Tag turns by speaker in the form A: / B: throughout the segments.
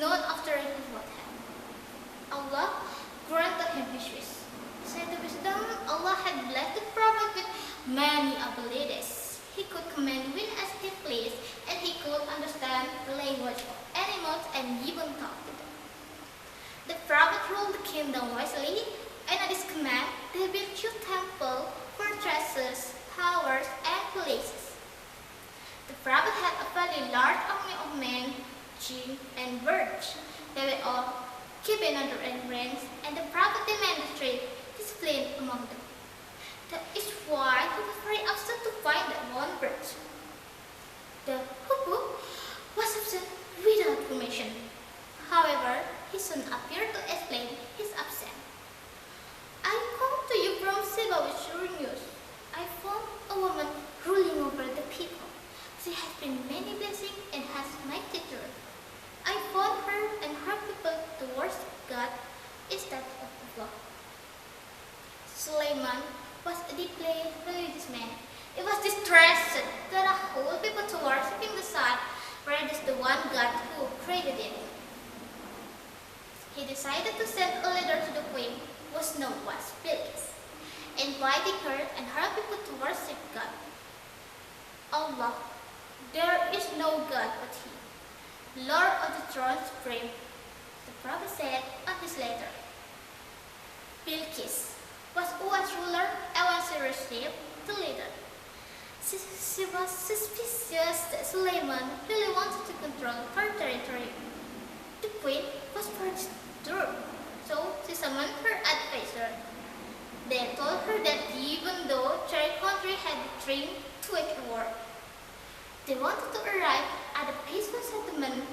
A: known after it was what happened. Allah granted him his wish. Said the wisdom, Allah had blessed the Prophet with many abilities. He could command wind as he pleased, and he could understand the language of animals and even talk to them. The Prophet ruled the kingdom wisely, and at his command they built huge temples, fortresses, towers, and palaces. The Prophet had a very large army of men, jinn, and birds. They were all kept in order and ranks, and the Prophet demanded strict discipline among them. That is why he was very upset to find that one bird, the hoopoe, was absent without permission. However, he soon appeared to explain his absence. I come to you from Seba with sure news. I found a woman ruling over the people. She has been many blessings and has mighty children. I found her and her people to worship God instead of Allah. Sulaiman was a deeply religious man. He was distressed that a whole people to worshiping the sun, whereas the one God who created it. He decided to send a letter to the queen, whose name was Bilqis, inviting her and her people to worship God. Allah, there is no God but He, Lord of the throne supreme, the Prophet said on his letter. Bilqis was once ruler, and when she received the letter, she was suspicious that Sulaiman really wanted to control her territory. The queen was very disturbed, so she summoned her advisor. They told her that even though their country had been trained to wage war, they wanted to arrive at a peaceful settlement.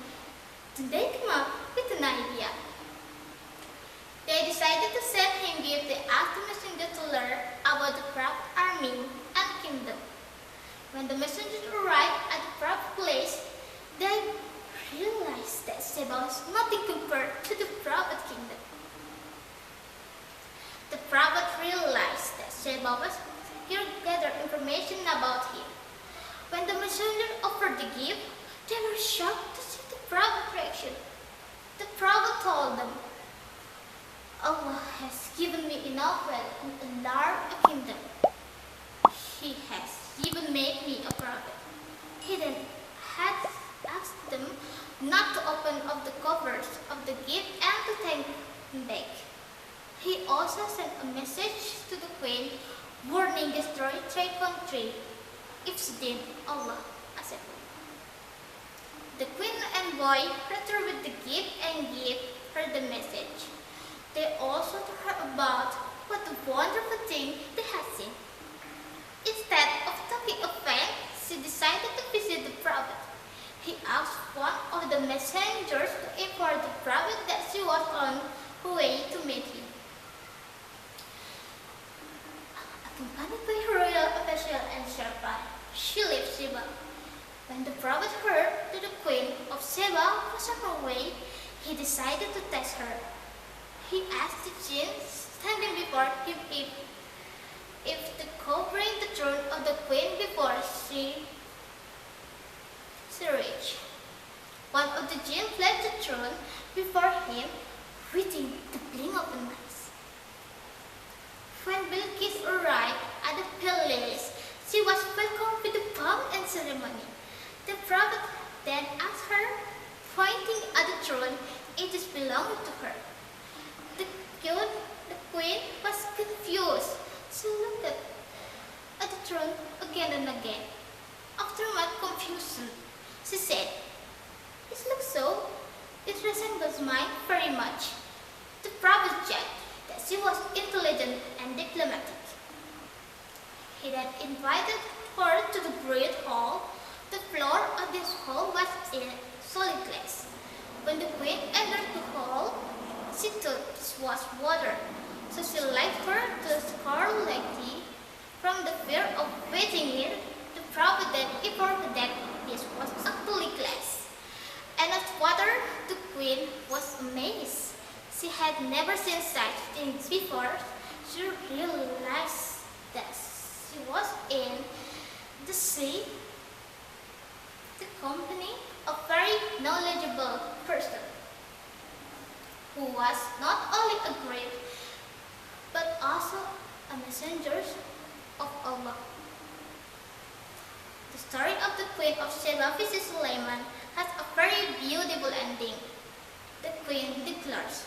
A: Then they came up with an idea. They decided to send him give the after messenger to learn about the Prophet army and kingdom. When the messenger arrived at the Prophet place, they realized that Seba was nothing compared to the Prophet kingdom. The Prophet realized that Seba was here to gather information about him. When the messenger offered the gift, they were shocked to see the Prophet's reaction. The Prophet told them, Allah has given me enough wealth to enlarge a kingdom. He has even made me a prophet. He then had asked them not to open up the covers of the gift and to take him back. He also sent a message to the queen, warning destroy their country if she did Allah accept it. The queen and boy returned with the gift and gave her the message. They also told her about what a wonderful thing they had seen. Instead of talking of fame, she decided to visit the Prophet. He asked one of the messengers to inform the Prophet that she was on her way to meet him. Accompanied by her royal official and Sherpa, she left Sheba. When the Prophet heard that the queen of Sheba was on her way, he decided to test her. He asked the jinn standing before him if to covering the throne of the queen before she reached. One of the jinn fled the throne before him within the blink of an eye. When Bilqis arrived at the palace, she was welcomed with a pomp and ceremony. The Prophet then asked her, pointing at the throne, it is belonging to her. The queen was confused. She looked at the throne again and again. After much confusion, she said, "It looks so. It resembles mine very much." The Prophet judged that she was intelligent and diplomatic. He then invited her to the great hall. The floor of this hall was in solid glass. When the queen entered the hall, she thought this was water, so she left her to scarlet tea. From the fear of wetting it, the Prophet then informed her that this was actually glass. And as water, the queen was amazed. She had never seen such things before. She realized that she was in the sea, the company of a very knowledgeable person. who was not only a great but also a messenger of Allah. The story of the Queen of Sheba versus Sulaiman has a very beautiful ending. The Queen declares,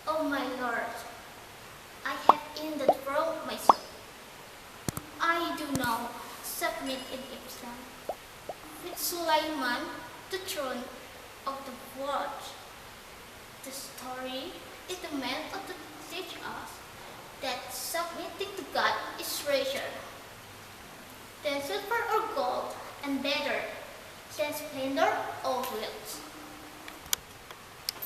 A: "Oh my Lord, I have ended wrong myself. I do now submit in Islam with Sulaiman, the throne of the world." The story is the method to teach us that submitting to God is richer than silver or gold and better than splendor or wealth.